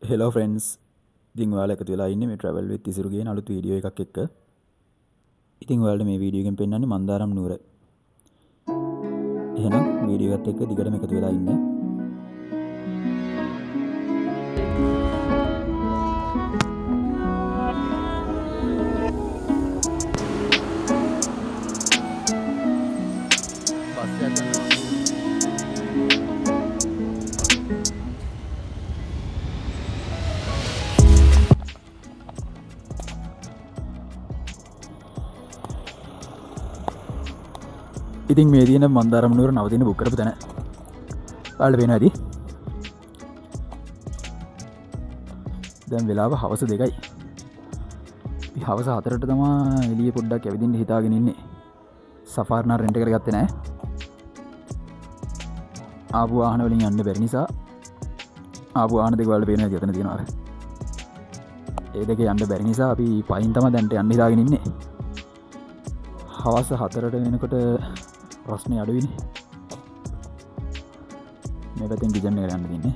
Hello friends. ඉතින් ඔයාලා එකතු වෙලා ඉන්නේ මේ travel with ඉසුරු කියන අලුත් වීඩියෝ එකක් එක්ක. ඉතින් ඔයාලට මේ වීඩියෝ එකෙන් පෙන්නන්නේ මන්දාරම් නුවර. එහෙනම් වීඩියෝ එකත් එක්ක දිගටම එකතු වෙලා ඉන්න. ඉතින් මේ තියෙන මන්දාරම් නුවර නවතින බුක් කරපු තැන ඔයාලට පේනවා ඇති. දැන් වෙලාව හවස 2යි. ඉතින් හවස 4ට තමයි එළිය පොඩ්ඩක් ඇවිදින්න හිතාගෙන ඉන්නේ. සෆාරි නා රෙන්ට් එක ගත්තේ නැහැ. ආපු වාහන වලින් යන්න බැරි නිසා ආපු වාහන දෙක වලට පේනවා ඇති එතන තියෙනවා. ඒ දෙක යන්න බැරි නිසා අපි පයින් තමයි දැන්ට යන්න හිතාගෙන ඉන්නේ. හවස 4ට වෙනකොට ප්‍රශ්නේ අඩුයිනේ. මේ පැත්තෙන් ගිජන් එකට යන්න තින්නේ.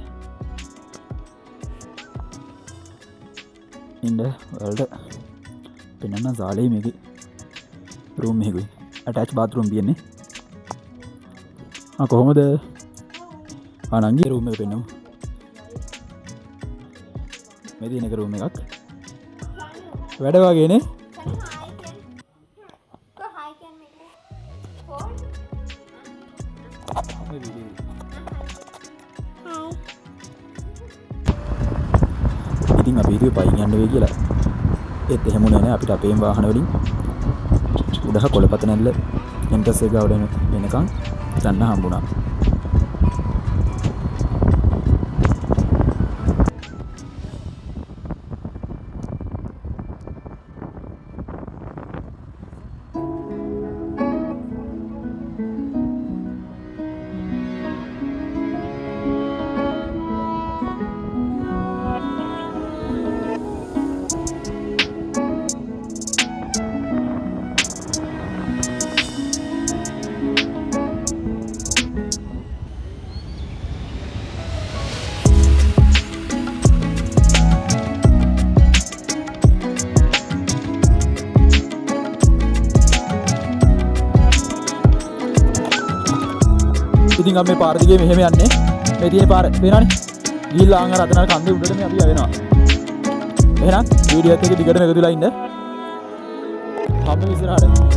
ඉන්න වලට පෙන්නන්න සාලේ මේකේ රූම් එකකුයි ඇටච් බාත්රූම් තියෙන්නේ. කොහොමද අනංගි රූම් එක පෙන්නමු. මේ තියෙන එක රූම් එකක් වැඩ වගේනේ. ඉතින් අපි හිතුවේ පයින් යන්න වෙයි කියලා. ඒත් එහෙම නෑ. අපිට අපේම වාහන වලින් උඩහ කොළපත නැල්ල එන්ටස් එක ගාවට වෙනකන් යන්න හම්බුණා. ඉතින් අපි මේ පාර දිගේ මෙහෙම යන්නේ. මේ තියෙන පාර පේනවනේ. ගිහිල්ලා ආන් අර අතන කන්දේ උඩට මේ අපි යවෙනවා. එහෙනම් වීඩියෝ එකත් එක්ක දිගටම එකතු වෙලා ඉන්න. හම්බෙමු ඉස්සරහට.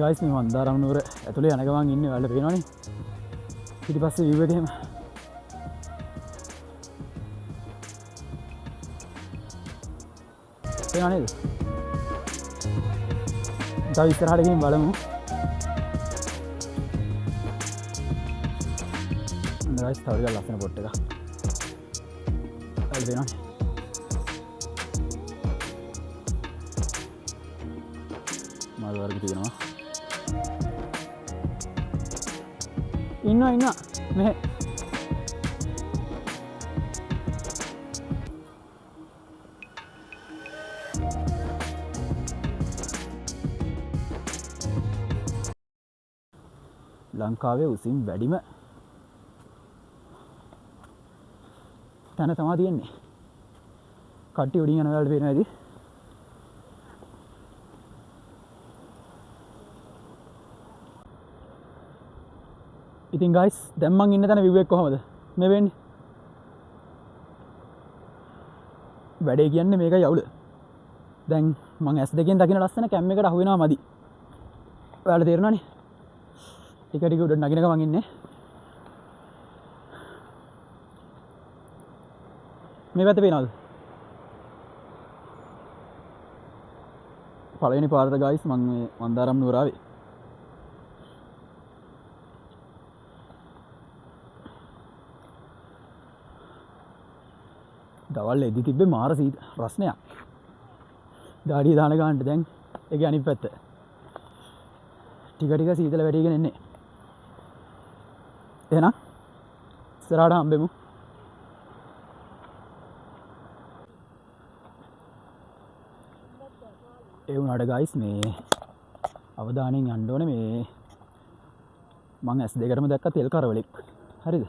ගයිස් මේ මන්දාරම් නුවර ඇතුලේ යන ගමන් ඉන්නේ ඔයාලට පේනවනේ. පිටිපස්සේ view එක එහෙම. පේනව නේද? තව ඉස්සරහට ගිහින් බලමු. ගයිස් තව ටිකක් ලස්සන පොට් එකක්. ඔයාලට පේනවනේ. මල් වර්ග තියෙනවා. ඉන්නවා මෙහෙ. ලංකාවේ උසින් වැඩිම තැන තමයි තියෙන්නේ. කට්ටිය උඩින් යන වෙලාවට පේනවා ඇති. ඉතින් ගයිස් දැන් මං ඉන්න තැන view එක කොහමද මේ වෙන්නේ? වැඩේ කියන්නේ මේකයි අවුල. දැන් මං S2 දකින්න ලස්සන කැම් එකට අහු වෙනවා මදි. ඔයාලා තේරෙනවනේ. ටික උඩ නගිනක මං ඉන්නේ. මේ පැත්තේ පේනවද? පළවෙනි පාරට ගයිස් මං මේ මන්දාරම් නුවර ආවේ. දවල් එදි තිබ්බේ මාර රස්නයක්. ඩාඩිය දාන ගන්නට දැන් ඒකේ අනිත් පැත්ත. ටික සීතල වැඩිගෙන එන්නේ. එහෙනම් ඉස්සරහට හම්බෙමු. ඒ වුණාට ගයිස් මේ අවධානයෙන් යන්න ඕනේ මේ මං S2ටම දැක්ක තෙල් කරවලෙක්. හරිද?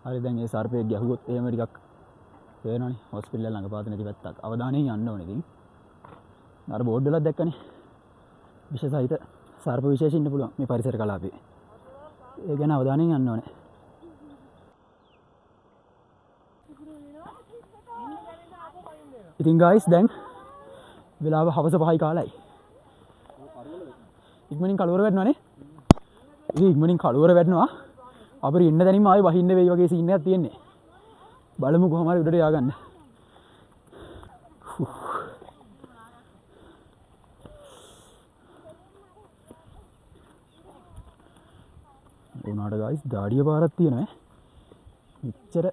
හරි දැන් ඒ සර්පෙක් ගැහුවොත් එහෙම ටිකක් තේරෙනවනේ. හොස්පිටල් එක ළඟ පාත නැති පැත්තක්. අවධානයෙන් යන්න ඕනේ ඉතින්. අර බෝඩ් වලක් දැක්කනේ. විශේෂයිත සර්ප විශේෂ ඉන්න පුළුවන් මේ පරිසර කලාපේ. ඒ ගැන අවධානයෙන් යන්න ඕනේ. ඉතින් ගයිස් දැන් වෙලාව හවස 5යි කාලයි. ඉක්මනින් කලවර වැටෙනවනේ. ඉතින් ඉක්මනින් කලවර වැටෙනවා. අපිට ඉන්න තැනින්ම ආයෙ වහින්න වෙයි වගේ සීන් එකක් තියෙන්නේ. බලමු කොහොම හරි උඩට ය아가න්න. උනාට ගයිස් දාඩිය පාරක් තියෙනවා. මෙච්චර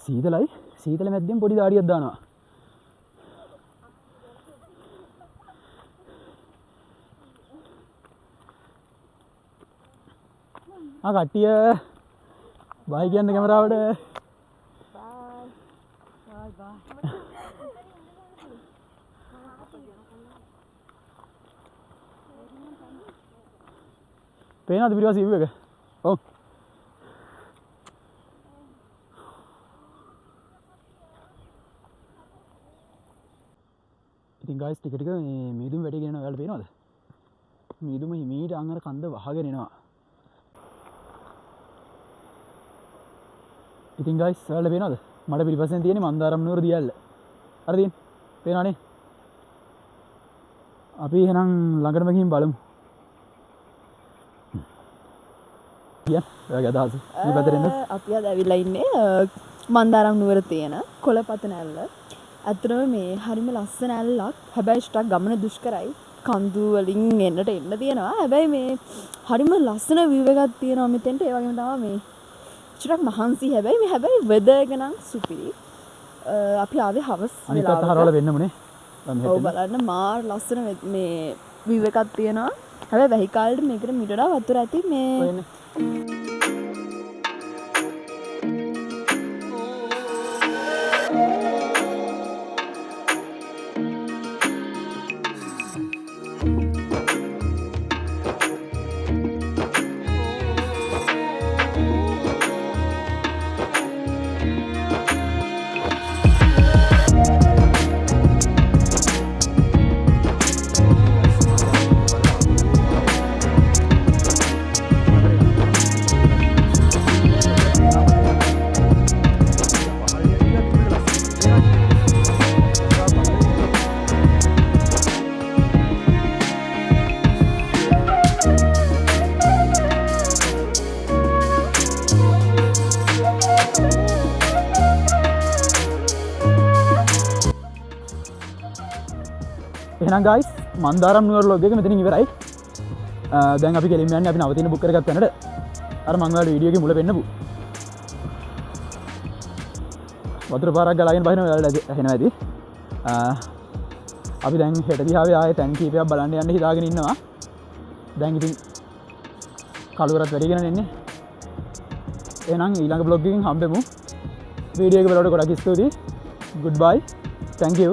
සීතලයි. සීතල මැද්දෙන් පොඩි දාඩියක් දානවා. කට්ටිය බයි කියන්න කැමරාවට. පේනවද පිටිපස්ස view එක? ඔව්. ඉතින් guys ටික මේ මීදුම වැඩිගෙන යනවා. ඔයාලට පේනවද? මීදුම හිමීට අංගර කන්ද වහගෙන එනවා. ඉතින් guys ඔයාලට පේනවද? මඩ පිටිපස්සෙන් තියෙන්නේ මන්දාරම් නුවර දියැල්ල. හරි තියෙන්නේ. පේනවනේ. අපි එහෙනම් ළඟටම ගිහින් බලමු. ඔයාගේ අදහස මේ පැත්තට එන්න. අපි අද ඇවිල්ලා ඉන්නේ මන්දාරම් නුවර තියෙන කොළපතන ඇල්ල. ඇත්තටම මේ හරිම ලස්සන ඇල්ලක්. හැබැයි ටිකක් ගමන දුෂ්කරයි. කන්දු වලින් එන්නට එන්න තියෙනවා. හැබැයි මේ හරිම ලස්සන view එකක් තියෙනවා මෙතෙන්ට. ඒ වගේම තමයි මේ ටිකක් මහන්සි හැබැයි වෙදර් එක නම් සුපිරි. අපි ආවේ හවස් වෙලාවට. අනිත් පැත්ත හරවල වෙන්නමුනේ. ඔව් බලන්න මාර ලස්සන මේ view එකක් තියෙනවා. හැබැයි වෙහිකල්ට මේකට මිටඩා වතුර ඇති මේ එහෙනම් ගයිස් මන්දාරම් නුවර vlog එක මෙතනින් ඉවරයි. දැන් අපි ගෙලින් යන්නේ අපි නවතින බුක් කරගත්ත තැනට. අර මං ඔයාලට වීඩියෝ එකේ මුල පෙන්නපු. වතුර පාරක් ගලාගෙන බහිනවා ඔයාලට ඇහෙනවා ඇති. අපි දැන් හෙට දිහාවේ ආයේ තැන් කීපයක් බලන්න යන්න හිතාගෙන ඉන්නවා. දැන් ඉතින් කලුවරත් වැඩිගෙන එන්නේ. එහෙනම් ඊළඟ vlog එකකින් හම්බෙමු. වීඩියෝ එක බලවට ගොඩක් ස්තුතියි. Goodbye. Thank you.